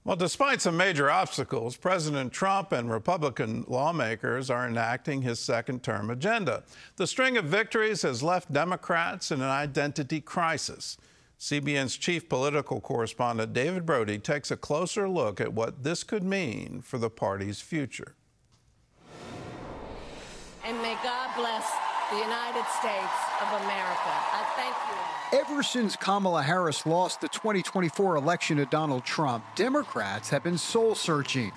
Well, despite some major obstacles, President Trump and Republican lawmakers are enacting his second-term agenda. The string of victories has left Democrats in an identity crisis. CBN's chief political correspondent David Brody takes a closer look at what this could mean for the party's future. And may God bless the United States of America. I thank you. Ever since Kamala Harris lost the 2024 election to Donald Trump, Democrats have been soul-searching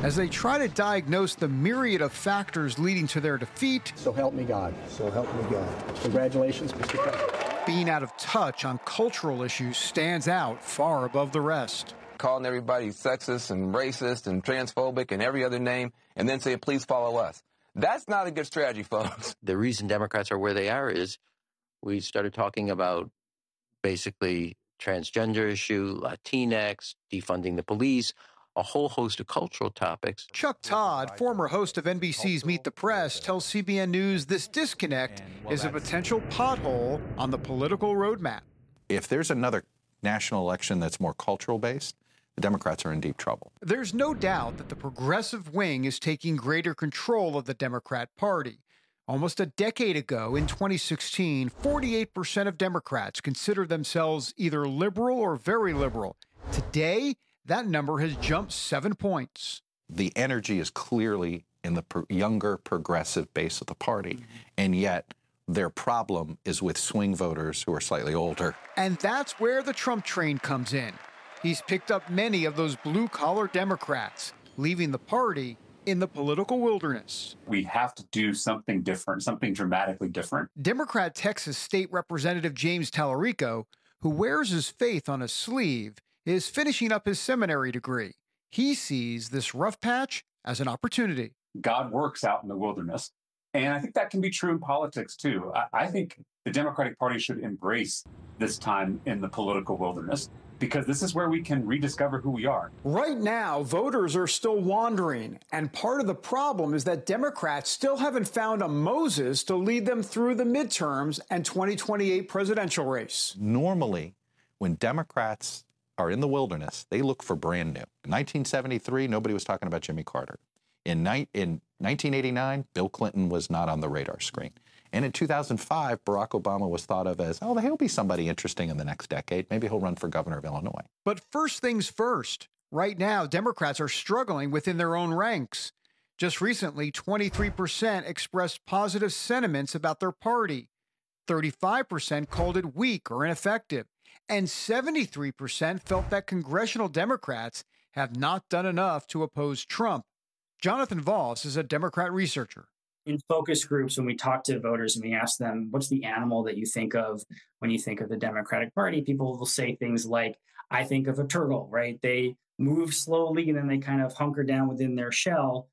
as they try to diagnose the myriad of factors leading to their defeat. So help me God. So help me God. Congratulations, Mr. President. Being out of touch on cultural issues stands out far above the rest. Calling everybody sexist and racist and transphobic and every other name, and then say, please follow us. That's not a good strategy, folks. The reason Democrats are where they are is we started talking about basically transgender issue, Latinx, defunding the police, a whole host of cultural topics. Chuck Todd, former host of NBC's Meet the Press, tells CBN News this disconnect is a potential pothole on the political roadmap. If there's another national election that's more cultural-based, the Democrats are in deep trouble. There's no doubt that the progressive wing is taking greater control of the Democrat Party. Almost a decade ago, in 2016, 48% of Democrats considered themselves either liberal or very liberal. Today, that number has jumped 7 points. The energy is clearly in the younger progressive base of the party, and yet their problem is with swing voters who are slightly older. And that's where the Trump train comes in. He's picked up many of those blue-collar Democrats, leaving the party in the political wilderness. We have to do something different, something dramatically different. Democrat Texas State Representative James Tallarico, who wears his faith on his sleeve, is finishing up his seminary degree. He sees this rough patch as an opportunity. God works out in the wilderness. And I think that can be true in politics, too. I think the Democratic Party should embrace this time in the political wilderness, because this is where we can rediscover who we are. Right now, voters are still wandering, and part of the problem is that Democrats still haven't found a Moses to lead them through the midterms and 2028 presidential race. Normally, when Democrats are in the wilderness, they look for brand new. In 1973, nobody was talking about Jimmy Carter. In 1989, Bill Clinton was not on the radar screen. And in 2005, Barack Obama was thought of as, oh, he'll be somebody interesting in the next decade. Maybe he'll run for governor of Illinois. But first things first. Right now, Democrats are struggling within their own ranks. Just recently, 23% expressed positive sentiments about their party. 35% called it weak or ineffective. And 73% felt that congressional Democrats have not done enough to oppose Trump. Jonathan Voss is a Democrat researcher. In focus groups, when we talk to voters and we ask them, what's the animal that you think of when you think of the Democratic Party? People will say things like, I think of a turtle, right? They move slowly and then they kind of hunker down within their shell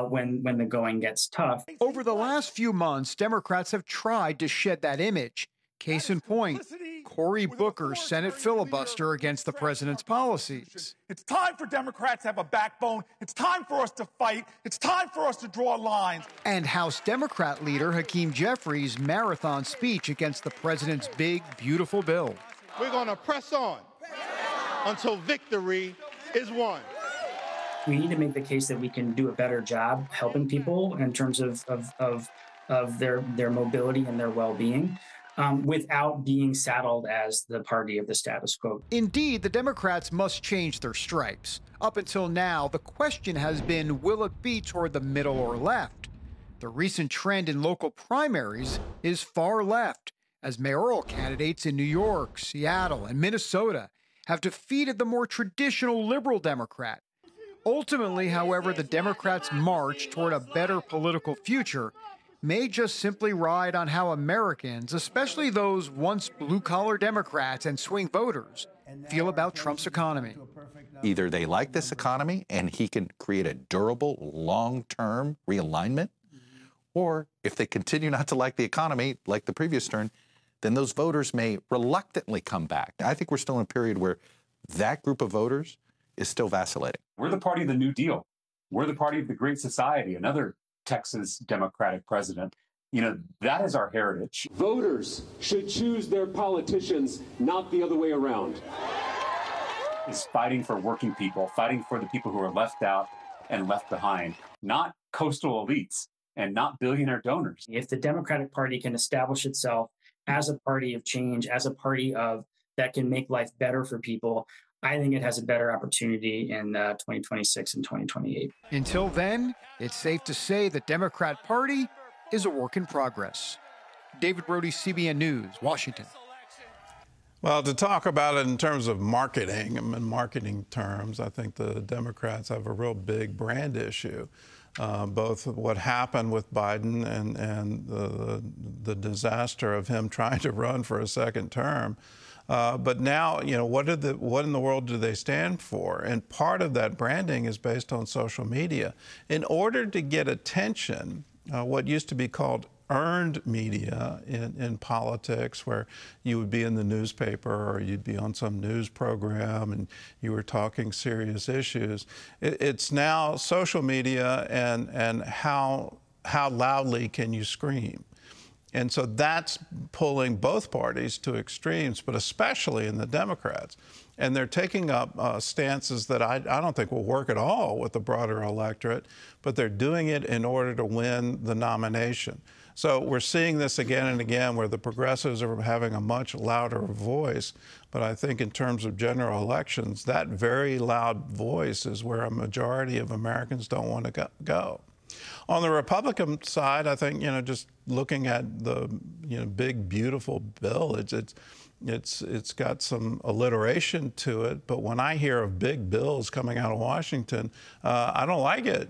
when the going gets tough. Over the last few months, Democrats have tried to shed that image. Case in point, Cory Booker's Senate filibuster against the president's policies. It's time for Democrats to have a backbone. It's time for us to fight. It's time for us to draw lines. And House Democrat leader Hakeem Jeffries' marathon speech against the president's big, beautiful bill. We're going to press on until victory is won. We need to make the case that we can do a better job helping people in terms of their mobility and their well-being. Without being saddled as the party of the status quo. Indeed, the Democrats must change their stripes. Up until now, the question has been, will it be toward the middle or left? The recent trend in local primaries is far left, as mayoral candidates in New York, Seattle, and Minnesota have defeated the more traditional liberal Democrat. Ultimately, however, the Democrats' march toward a better political future may just simply ride on how Americans, especially those once blue-collar Democrats and swing voters, feel about Trump's economy. Either they like this economy and he can create a durable, long-term realignment, or if they continue not to like the economy, like the previous turn, then those voters may reluctantly come back. I think we're still in a period where that group of voters is still vacillating. We're the party of the New Deal. We're the party of the Great Society, another Texas Democratic president. You know, that is our heritage. Voters should choose their politicians, not the other way around. is fighting for working people, fighting for the people who are left out and left behind, not coastal elites and not billionaire donors. If the Democratic Party can establish itself as a party of change, as a party of that can make life better for people, I think it has a better opportunity in 2026 and 2028. Until then, it's safe to say the Democrat Party is a work in progress. David Brody, CBN News, Washington. Well, to talk about it in terms of marketing, in marketing terms, I think the Democrats have a real big brand issue. Both what happened with Biden and the disaster of him trying to run for a second term. But now, you know, what in the world do they stand for? And part of that branding is based on social media. In order to get attention, what used to be called earned media in politics, where you would be in the newspaper or you'd be on some news program and you were talking serious issues. It's now social media and how loudly can you scream. And so that's pulling both parties to extremes, but especially in the Democrats. And they're taking up stances that I don't think will work at all with the broader electorate, but they're doing it in order to win the nomination. So we're seeing this again and again where the progressives are having a much louder voice. But I think in terms of general elections, that very loud voice is where a majority of Americans don't want to go. On the Republican side, I think, you know, just looking at the, you know, big, beautiful bill, it's got some alliteration to it. But when I hear of big bills coming out of Washington, I don't like it.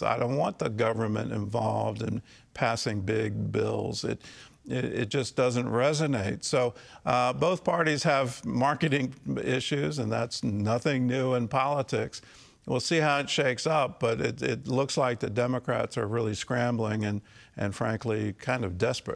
I don't want the government involved in passing big bills. It just doesn't resonate. So both parties have marketing issues, and that's nothing new in politics. We'll see how it shakes up, but it looks like the Democrats are really scrambling and frankly, kind of desperate.